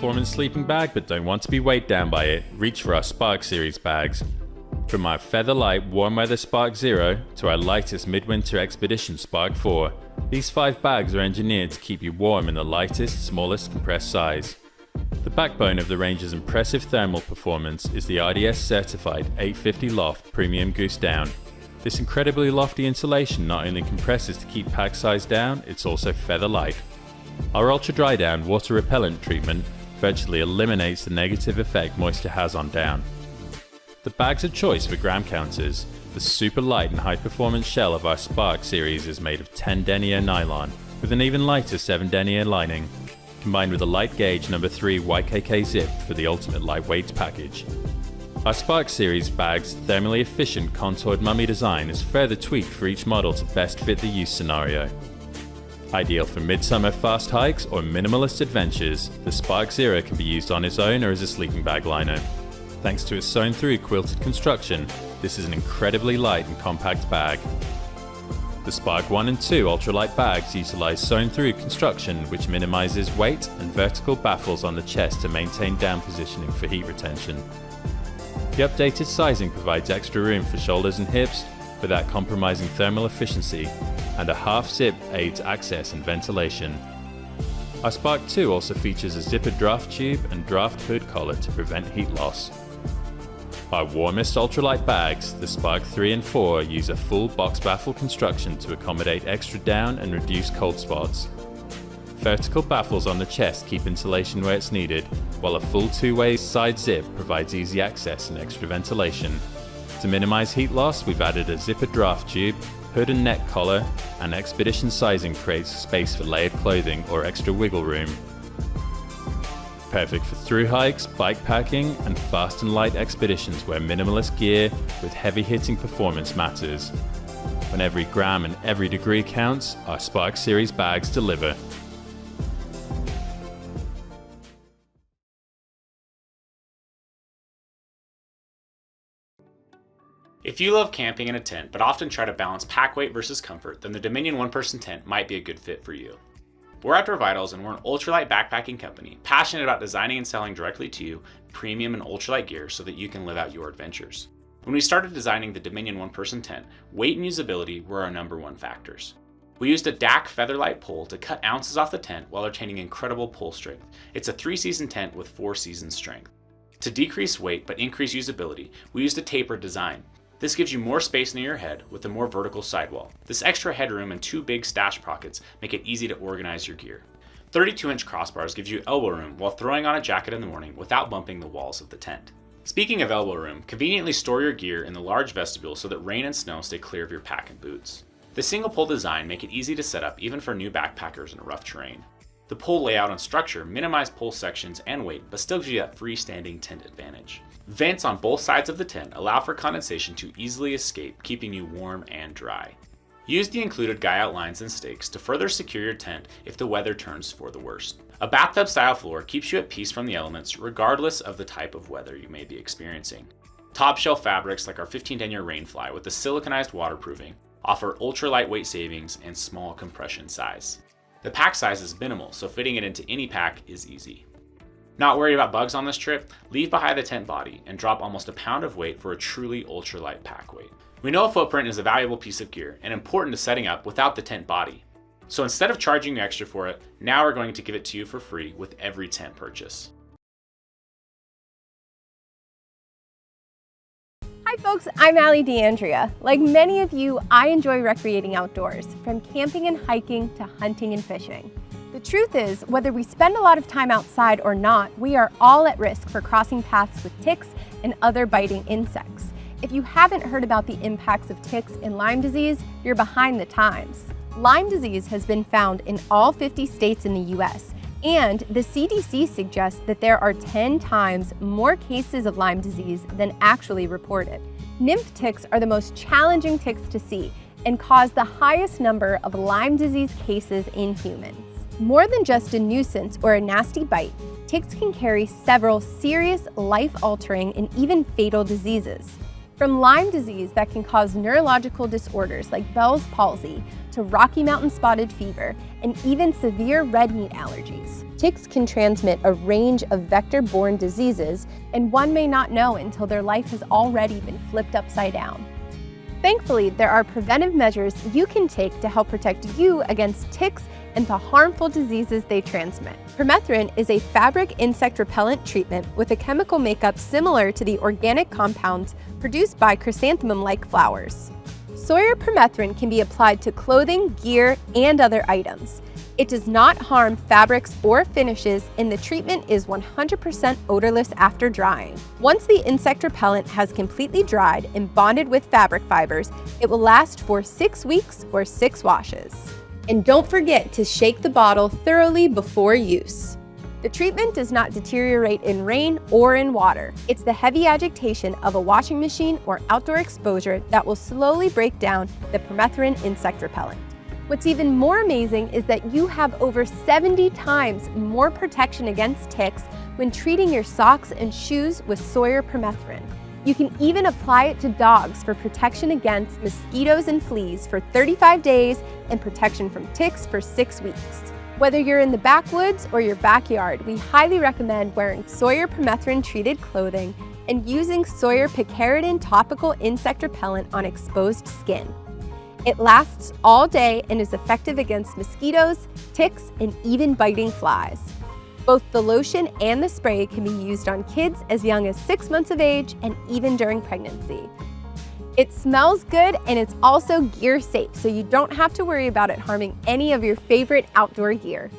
performance sleeping bag but don't want to be weighed down by it, reach for our Spark Series bags. From our Featherlight Warm Weather Spark Zero to our lightest Midwinter Expedition Spark 4, these 5 bags are engineered to keep you warm in the lightest, smallest compressed size. The backbone of the range's impressive thermal performance is the RDS certified 850 Loft Premium Goose Down. This incredibly lofty insulation not only compresses to keep pack size down, it's also feather light. Our Ultra Dry Down water repellent treatment virtually eliminates the negative effect moisture has on down. The bags of choice for gram counters, the super light and high performance shell of our Spark series is made of 10 denier nylon with an even lighter 7 denier lining, combined with a light gauge number 3 YKK zip for the ultimate lightweight package. Our Spark series bag's thermally efficient contoured mummy design is further tweaked for each model to best fit the use scenario. Ideal for midsummer fast hikes or minimalist adventures, the Spark Zero can be used on its own or as a sleeping bag liner. Thanks to its sewn-through quilted construction, this is an incredibly light and compact bag. The Spark 1 and 2 ultralight bags utilize sewn-through construction which minimizes weight and vertical baffles on the chest to maintain down positioning for heat retention. The updated sizing provides extra room for shoulders and hips without compromising thermal efficiency, and a half zip aids access and ventilation. Our Spark 2 also features a zippered draft tube and draft hood collar to prevent heat loss. Our warmest ultralight bags, the Spark 3 and 4, use a full box baffle construction to accommodate extra down and reduce cold spots. Vertical baffles on the chest keep insulation where it's needed, while a full 2-way side zip provides easy access and extra ventilation. To minimize heat loss, we've added a zippered draft tube, hood and neck collar, and Expedition sizing creates space for layered clothing or extra wiggle room. Perfect for through hikes, bike packing, and fast and light expeditions where minimalist gear with heavy hitting performance matters. When every gram and every degree counts, our Spark Series bags deliver. If you love camping in a tent but often try to balance pack weight versus comfort, then the Dominion one-person tent might be a good fit for you. We're Outdoor Vitals, and we're an ultralight backpacking company passionate about designing and selling directly to you premium and ultralight gear so that you can live out your adventures. When we started designing the Dominion one-person tent, weight and usability were our #1 factors. We used a DAC Featherlight pole to cut ounces off the tent while retaining incredible pull strength. It's a 3-season tent with 4 seasons strength. To decrease weight but increase usability, we used a tapered design. This gives you more space near your head with a more vertical sidewall. This extra headroom and 2 big stash pockets make it easy to organize your gear. 32-inch crossbars gives you elbow room while throwing on a jacket in the morning without bumping the walls of the tent. Speaking of elbow room, conveniently store your gear in the large vestibule so that rain and snow stay clear of your pack and boots. The single pole design make it easy to set up even for new backpackers in a rough terrain. The pole layout and structure minimize pole sections and weight, but still gives you that freestanding tent advantage. Vents on both sides of the tent allow for condensation to easily escape, keeping you warm and dry. Use the included guy out lines and stakes to further secure your tent if the weather turns for the worst. A bathtub style floor keeps you at peace from the elements regardless of the type of weather you may be experiencing. Top shelf fabrics like our 15 denier Rainfly with the siliconized waterproofing offer ultra lightweight savings and small compression size. The pack size is minimal, so fitting it into any pack is easy. Not worried about bugs on this trip? Leave behind the tent body and drop almost a pound of weight for a truly ultralight pack weight. We know a footprint is a valuable piece of gear and important to setting up without the tent body. So instead of charging you extra for it, now we're going to give it to you for free with every tent purchase. Hi folks, I'm Allie D'Andrea. Like many of you, I enjoy recreating outdoors, from camping and hiking to hunting and fishing. The truth is, whether we spend a lot of time outside or not, we are all at risk for crossing paths with ticks and other biting insects. If you haven't heard about the impacts of ticks and Lyme disease, you're behind the times. Lyme disease has been found in all 50 states in the US, and the CDC suggests that there are 10 times more cases of Lyme disease than actually reported. Nymph ticks are the most challenging ticks to see and cause the highest number of Lyme disease cases in humans. More than just a nuisance or a nasty bite, ticks can carry several serious, life-altering, and even fatal diseases. From Lyme disease that can cause neurological disorders like Bell's palsy to Rocky Mountain spotted fever and even severe red meat allergies. Ticks can transmit a range of vector-borne diseases, and one may not know until their life has already been flipped upside down. Thankfully, there are preventive measures you can take to help protect you against ticks and the harmful diseases they transmit. Permethrin is a fabric insect repellent treatment with a chemical makeup similar to the organic compounds produced by chrysanthemum-like flowers. Sawyer Permethrin can be applied to clothing, gear, and other items. It does not harm fabrics or finishes, and the treatment is 100% odorless after drying. Once the insect repellent has completely dried and bonded with fabric fibers, it will last for 6 weeks or 6 washes. And don't forget to shake the bottle thoroughly before use. The treatment does not deteriorate in rain or in water. It's the heavy agitation of a washing machine or outdoor exposure that will slowly break down the permethrin insect repellent. What's even more amazing is that you have over 70 times more protection against ticks when treating your socks and shoes with Sawyer Permethrin. You can even apply it to dogs for protection against mosquitoes and fleas for 35 days and protection from ticks for 6 weeks. Whether you're in the backwoods or your backyard, we highly recommend wearing Sawyer Permethrin treated clothing and using Sawyer Picaridin topical insect repellent on exposed skin. It lasts all day and is effective against mosquitoes, ticks, and even biting flies. Both the lotion and the spray can be used on kids as young as 6 months of age and even during pregnancy. It smells good and it's also gear safe, so you don't have to worry about it harming any of your favorite outdoor gear.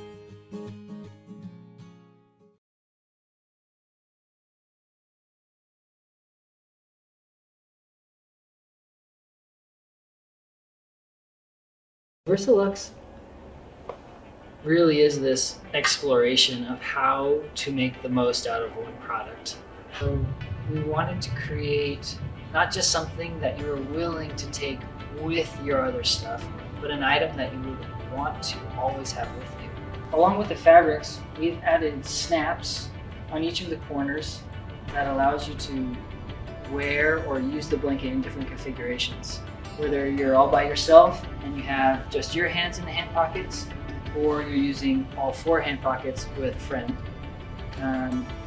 Versalux really is this exploration of how to make the most out of one product. So we wanted to create not just something that you were willing to take with your other stuff, but an item that you would want to always have with you. Along with the fabrics, we've added snaps on each of the corners that allows you to wear or use the blanket in different configurations. Whether you're all by yourself and you have just your hands in the hand pockets, or you're using all 4 hand pockets with a friend.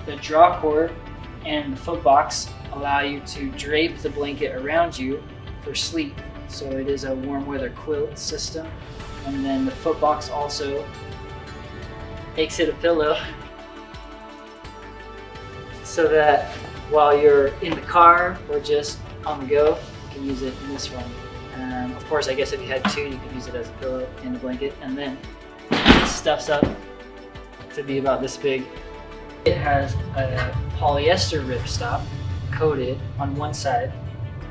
The draw cord and the foot box allow you to drape the blanket around you for sleep. So it is a warm weather quilt system. And then the foot box also makes it a pillow so that while you're in the car or just on the go, you can use it in this one. Of course, I guess if you had 2, you could use it as a pillow and a blanket. And then it stuffs up to be about this big. It has a polyester ripstop coated on one side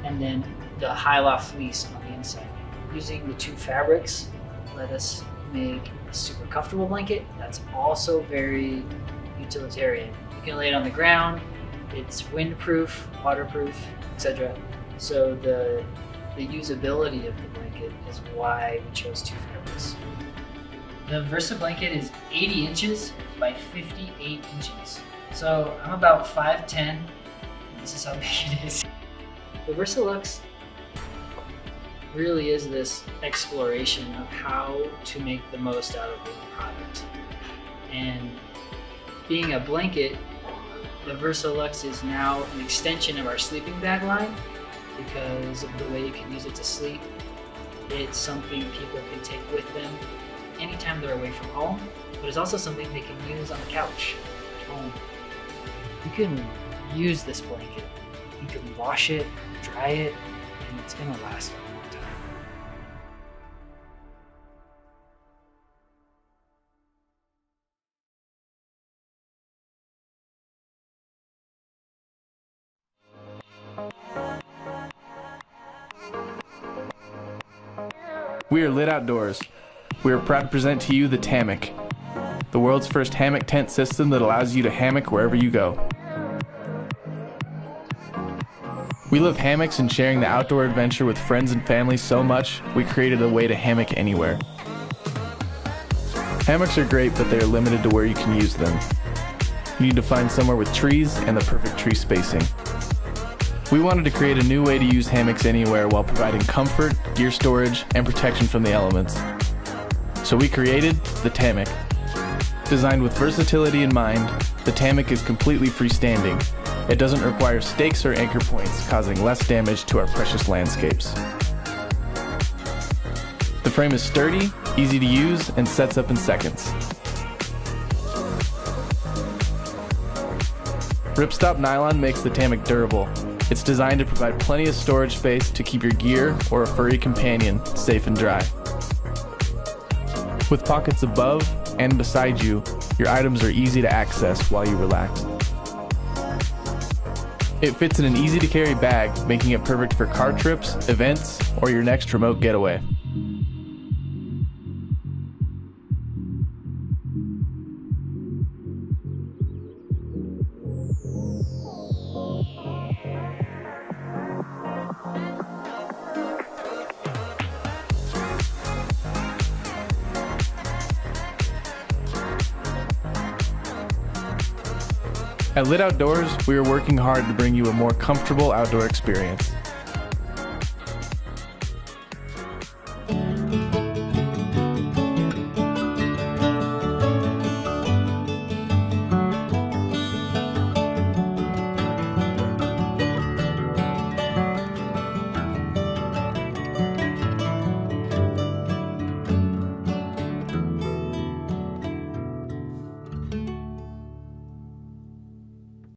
and then the high-loft fleece on the inside. Using the 2 fabrics let us make a super comfortable blanket that's also very utilitarian. You can lay it on the ground, it's windproof, waterproof, etc. So the usability of the blanket is why we chose 2 fabrics. The Versa blanket is 80 inches by 58 inches. So I'm about 5'10", this is how big it is. The Versalux really is this exploration of how to make the most out of one product. And being a blanket, the Versalux is now an extension of our sleeping bag line because of the way you can use it to sleep. It's something people can take with them anytime they're away from home, but it's also something they can use on the couch at home. You can use this blanket. You can wash it, dry it, and it's gonna last a long time. We are Lit Outdoors. We are proud to present to you the Tamik, the world's first hammock tent system that allows you to hammock wherever you go. We love hammocks and sharing the outdoor adventure with friends and family so much, we created a way to hammock anywhere. Hammocks are great, but they are limited to where you can use them. You need to find somewhere with trees and the perfect tree spacing. We wanted to create a new way to use hammocks anywhere while providing comfort, gear storage, and protection from the elements. So we created the Tamik. Designed with versatility in mind, the Tamik is completely freestanding. It doesn't require stakes or anchor points, causing less damage to our precious landscapes. The frame is sturdy, easy to use, and sets up in seconds. Ripstop nylon makes the Tamik durable. It's designed to provide plenty of storage space to keep your gear or a furry companion safe and dry. With pockets above and beside you, your items are easy to access while you relax. It fits in an easy-to-carry bag, making it perfect for car trips, events, or your next remote getaway. At Lit Outdoors, we are working hard to bring you a more comfortable outdoor experience.